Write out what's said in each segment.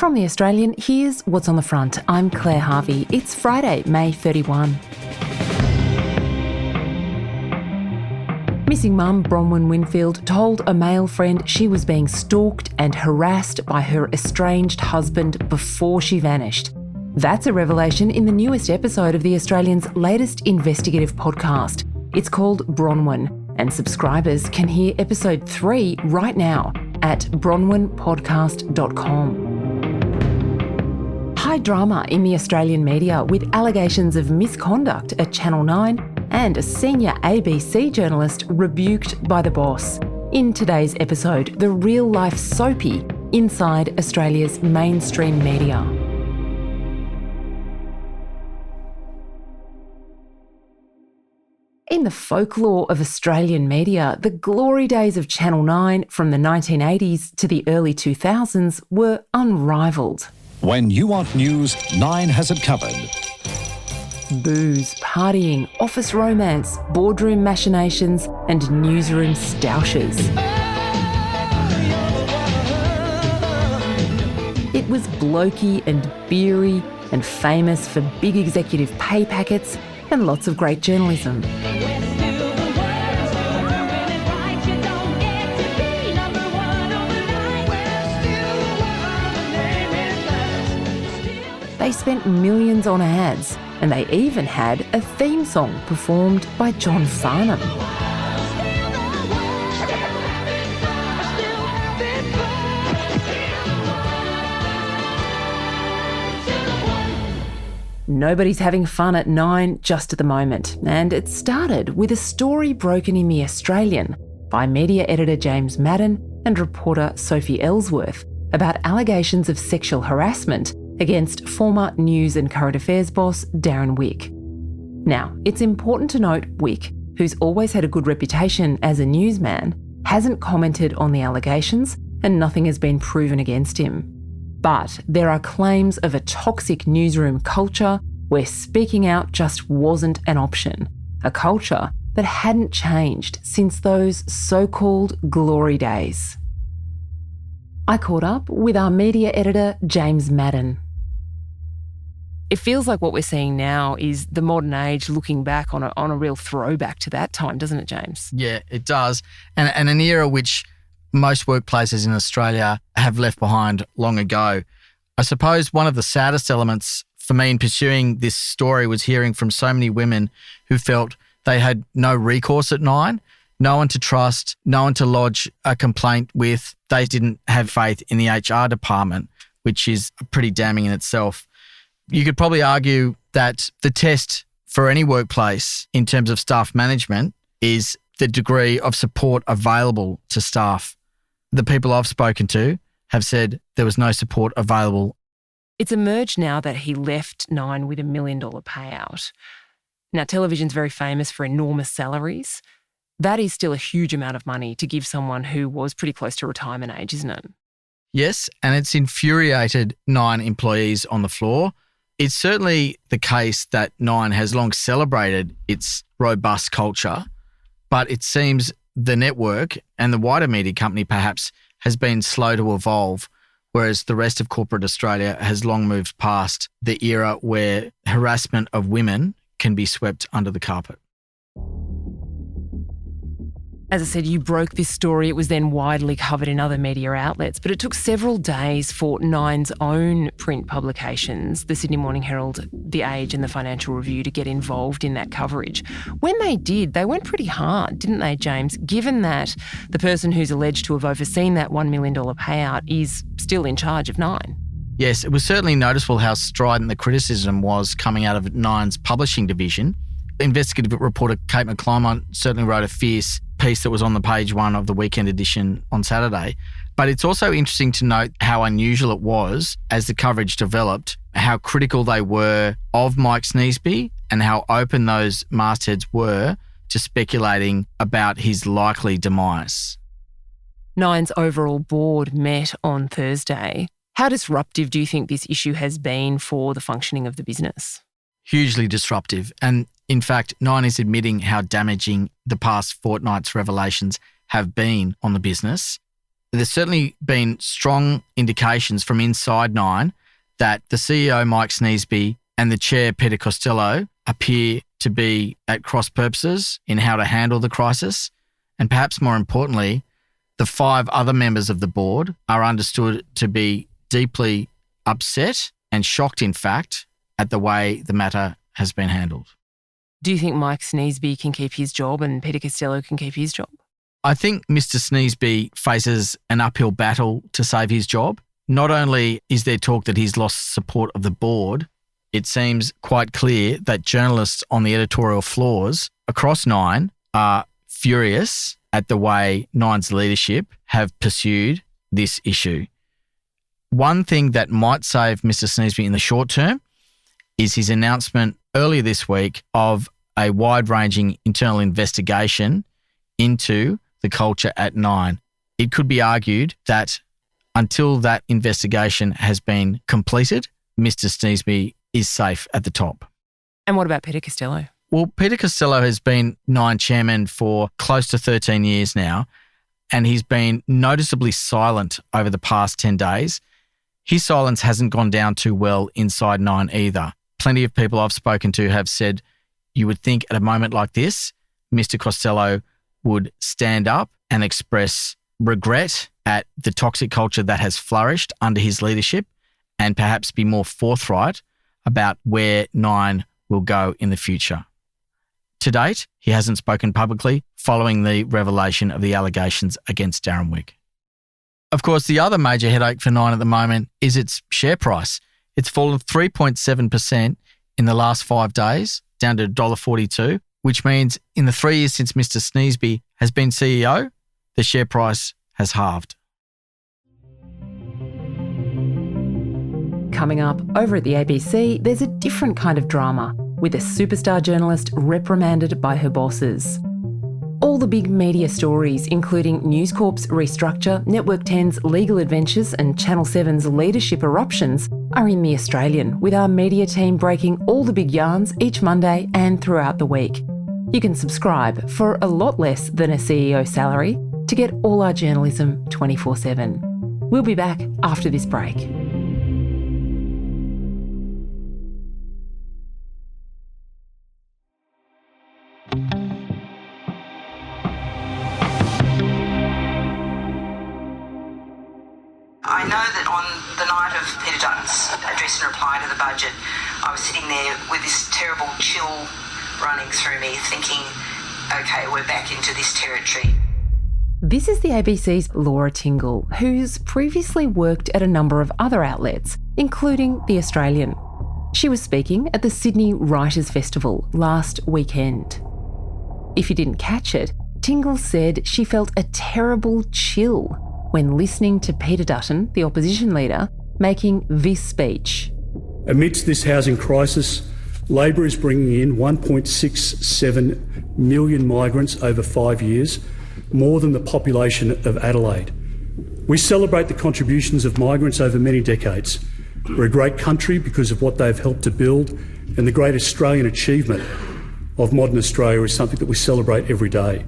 From The Australian, here's what's on the front. I'm Claire Harvey. It's Friday, May 31. Missing mum Bronwyn Winfield told a male friend she was being stalked and harassed by her estranged husband before she vanished. That's a revelation in the newest episode of The Australian's latest investigative podcast. It's called Bronwyn, and subscribers can hear episode 3 right now at bronwynpodcast.com. High drama in the Australian media with allegations of misconduct at Channel 9 and a senior ABC journalist rebuked by the boss. In today's episode, the real-life soapy inside Australia's mainstream media. In the folklore of Australian media, the glory days of Channel 9 from the 1980s to the early 2000s were unrivalled. When you want news, 9 has it covered. Booze, partying, office romance, boardroom machinations and newsroom stoushes. It was blokey and beery and famous for big executive pay packets and lots of great journalism. They spent millions on ads, and they even had a theme song performed by John Farnham. Nobody's having fun at 9 just at the moment, and it started with a story broken in The Australian by media editor James Madden and reporter Sophie Ellsworth about allegations of sexual harassment against former News and Current Affairs boss Darren Wick. Now, it's important to note Wick, who's always had a good reputation as a newsman, hasn't commented on the allegations and nothing has been proven against him. But there are claims of a toxic newsroom culture where speaking out just wasn't an option, a culture that hadn't changed since those so-called glory days. I caught up with our media editor, James Madden. It feels like what we're seeing now is the modern age looking back on a real throwback to that time, doesn't it, James? Yeah, it does. And an era which most workplaces in Australia have left behind long ago. I suppose one of the saddest elements for me in pursuing this story was hearing from so many women who felt they had no recourse at 9, no one to trust, no one to lodge a complaint with. They didn't have faith in the HR department, which is pretty damning in itself. You could probably argue that the test for any workplace in terms of staff management is the degree of support available to staff. The people I've spoken to have said there was no support available. It's emerged now that he left 9 with $1 million payout. Now, television's very famous for enormous salaries. That is still a huge amount of money to give someone who was pretty close to retirement age, isn't it? Yes, and it's infuriated 9 employees on the floor. It's certainly the case that 9 has long celebrated its robust culture, but it seems the network and the wider media company perhaps has been slow to evolve, whereas the rest of corporate Australia has long moved past the era where harassment of women can be swept under the carpet. As I said, you broke this story. It was then widely covered in other media outlets, but it took several days for 9's own print publications, the Sydney Morning Herald, The Age and the Financial Review, to get involved in that coverage. When they did, they went pretty hard, didn't they, James? Given that the person who's alleged to have overseen that $1 million payout is still in charge of 9. Yes, it was certainly noticeable how strident the criticism was coming out of 9's publishing division. Investigative reporter Kate McClymont certainly wrote a fierce piece that was on the page 1 of the weekend edition on Saturday. But it's also interesting to note how unusual it was as the coverage developed, how critical they were of Mike Sneesby and how open those mastheads were to speculating about his likely demise. 9's overall board met on Thursday. How disruptive do you think this issue has been for the functioning of the business? Hugely disruptive. And in fact, 9 is admitting how damaging the past fortnight's revelations have been on the business. There's certainly been strong indications from inside Nine that the CEO, Mike Sneesby, and the chair, Peter Costello, appear to be at cross purposes in how to handle the crisis. And perhaps more importantly, the 5 other members of the board are understood to be deeply upset and shocked, in fact, at the way the matter has been handled. Do you think Mike Sneesby can keep his job and Peter Costello can keep his job? I think Mr. Sneesby faces an uphill battle to save his job. Not only is there talk that he's lost support of the board, it seems quite clear that journalists on the editorial floors across Nine are furious at the way Nine's leadership have pursued this issue. One thing that might save Mr. Sneesby in the short term is his announcement earlier this week of a wide-ranging internal investigation into the culture at Nine. It could be argued that until that investigation has been completed, Mr. Sneesby is safe at the top. And what about Peter Costello? Well, Peter Costello has been Nine chairman for close to 13 years now, and he's been noticeably silent over the past 10 days. His silence hasn't gone down too well inside Nine either. Plenty of people I've spoken to have said you would think at a moment like this, Mr. Costello would stand up and express regret at the toxic culture that has flourished under his leadership and perhaps be more forthright about where Nine will go in the future. To date, he hasn't spoken publicly following the revelation of the allegations against Darren Wick. Of course, the other major headache for Nine at the moment is its share price. It's fallen 3.7% in the last 5 days, down to $1.42, which means in the 3 years since Mr. Sneesby has been CEO, the share price has halved. Coming up, over at the ABC, there's a different kind of drama, with a superstar journalist reprimanded by her bosses. All the big media stories, including News Corp's restructure, Network 10's legal adventures and Channel 7's leadership eruptions, are in The Australian, with our media team breaking all the big yarns each Monday and throughout the week. You can subscribe for a lot less than a CEO salary to get all our journalism 24/7. We'll be back after this break. I know that on the night of Peter Dutton's address and reply to the budget, I was sitting there with this terrible chill running through me, thinking, okay, we're back into this territory. This is the ABC's Laura Tingle, who's previously worked at a number of other outlets, including The Australian. She was speaking at the Sydney Writers' Festival last weekend. If you didn't catch it, Tingle said she felt a terrible chill when listening to Peter Dutton, the opposition leader, making this speech. Amidst this housing crisis, Labor is bringing in 1.67 million migrants over 5 years, more than the population of Adelaide. We celebrate the contributions of migrants over many decades. We're a great country because of what they've helped to build, and the great Australian achievement of modern Australia is something that we celebrate every day.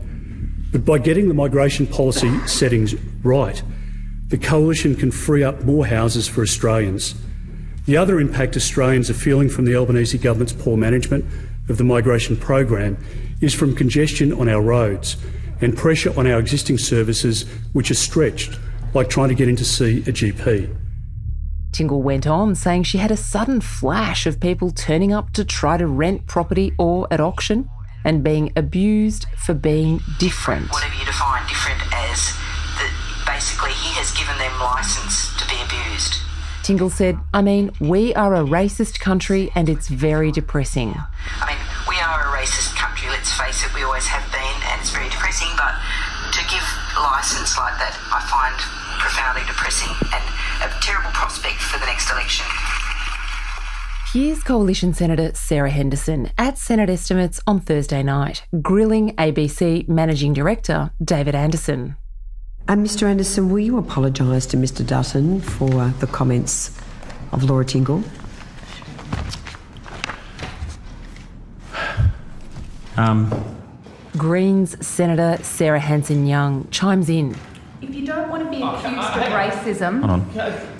But by getting the migration policy settings right, the Coalition can free up more houses for Australians. The other impact Australians are feeling from the Albanese government's poor management of the migration program is from congestion on our roads and pressure on our existing services which are stretched, like trying to get in to see a GP. Tingle went on, saying she had a sudden flash of people turning up to try to rent property or at auction and being abused for being different. Whatever you define different as, that basically he has given them licence to be abused. Tingle said, we are a racist country and it's very depressing. We are a racist country, let's face it, we always have been, and it's very depressing, but to give licence like that I find profoundly depressing and a terrible prospect for the next election. Here's Coalition Senator Sarah Henderson at Senate Estimates on Thursday night, grilling ABC Managing Director David Anderson. Mr Anderson, will you apologise to Mr Dutton for the comments of Laura Tingle? Greens Senator Sarah Hanson-Young chimes in. If you don't want to be accused of racism,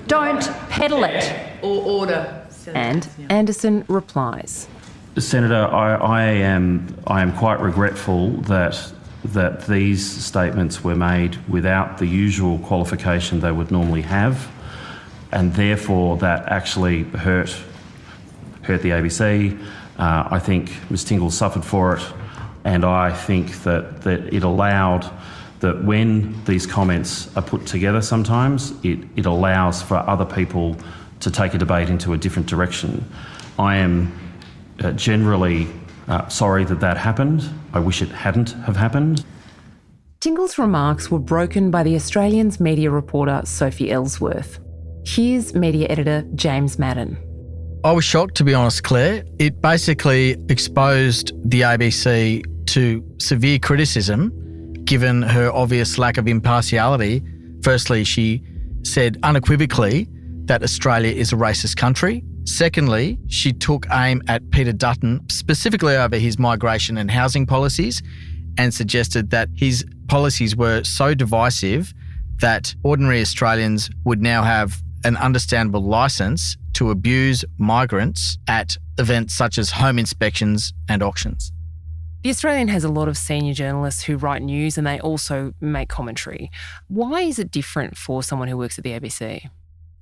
don't peddle it. Or order. And Anderson replies. Senator, I am quite regretful that these statements were made without the usual qualification they would normally have, and therefore that actually hurt the ABC. I think Ms Tingle suffered for it, and I think that it allowed that when these comments are put together sometimes, it allows for other people to take a debate into a different direction. I am generally sorry that happened. I wish it hadn't have happened. Tingle's remarks were broken by the Australian's media reporter Sophie Ellsworth. Here's media editor James Madden. I was shocked, to be honest, Claire. It basically exposed the ABC to severe criticism, given her obvious lack of impartiality. Firstly, she said unequivocally that Australia is a racist country. Secondly, she took aim at Peter Dutton, specifically over his migration and housing policies, and suggested that his policies were so divisive that ordinary Australians would now have an understandable licence to abuse migrants at events such as home inspections and auctions. The Australian has a lot of senior journalists who write news and they also make commentary. Why is it different for someone who works at the ABC?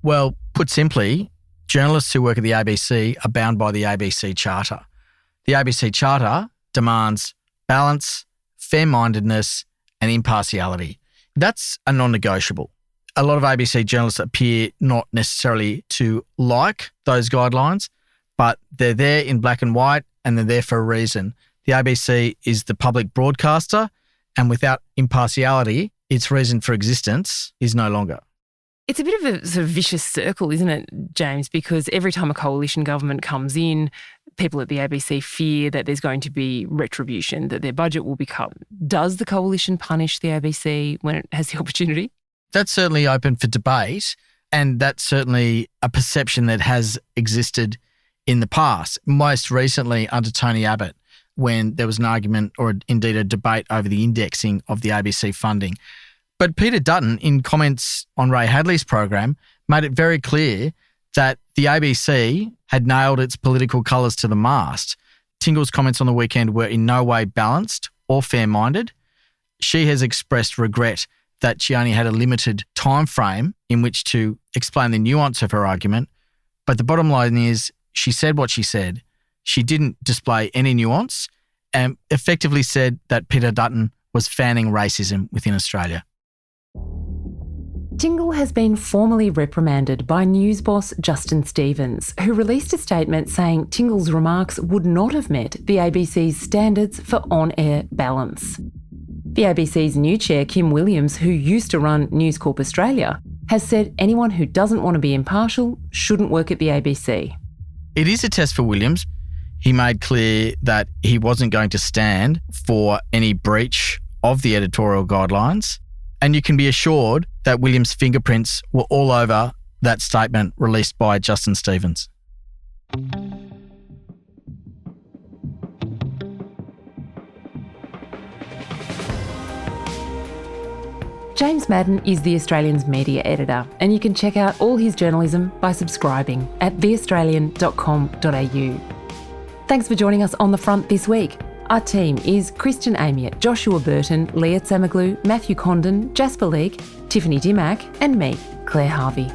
Well, put simply, journalists who work at the ABC are bound by the ABC Charter. The ABC Charter demands balance, fair-mindedness and impartiality. That's a non-negotiable. A lot of ABC journalists appear not necessarily to like those guidelines, but they're there in black and white and they're there for a reason. The ABC is the public broadcaster, and without impartiality, its reason for existence is no longer. It's a bit of a sort of vicious circle, isn't it, James? Because every time a coalition government comes in, people at the ABC fear that there's going to be retribution, that their budget will be cut. Does the coalition punish the ABC when it has the opportunity? That's certainly open for debate, and that's certainly a perception that has existed in the past, most recently under Tony Abbott, when there was an argument or indeed a debate over the indexing of the ABC funding. But Peter Dutton, in comments on Ray Hadley's program, made it very clear that the ABC had nailed its political colours to the mast. Tingle's comments on the weekend were in no way balanced or fair-minded. She has expressed regret that she only had a limited time frame in which to explain the nuance of her argument. But the bottom line is she said what she said. She didn't display any nuance and effectively said that Peter Dutton was fanning racism within Australia. Tingle has been formally reprimanded by news boss Justin Stevens, who released a statement saying Tingle's remarks would not have met the ABC's standards for on-air balance. The ABC's new chair, Kim Williams, who used to run News Corp Australia, has said anyone who doesn't want to be impartial shouldn't work at the ABC. It is a test for Williams. He made clear that he wasn't going to stand for any breach of the editorial guidelines. And you can be assured that Williams' fingerprints were all over that statement released by Justin Stevens. James Madden is The Australian's media editor, and you can check out all his journalism by subscribing at theaustralian.com.au. Thanks for joining us on The Front this week. Our team is Christian Amiot, Joshua Burton, Leah Tsamaglu, Matthew Condon, Jasper Leake, Tiffany Dimmack and me, Claire Harvey.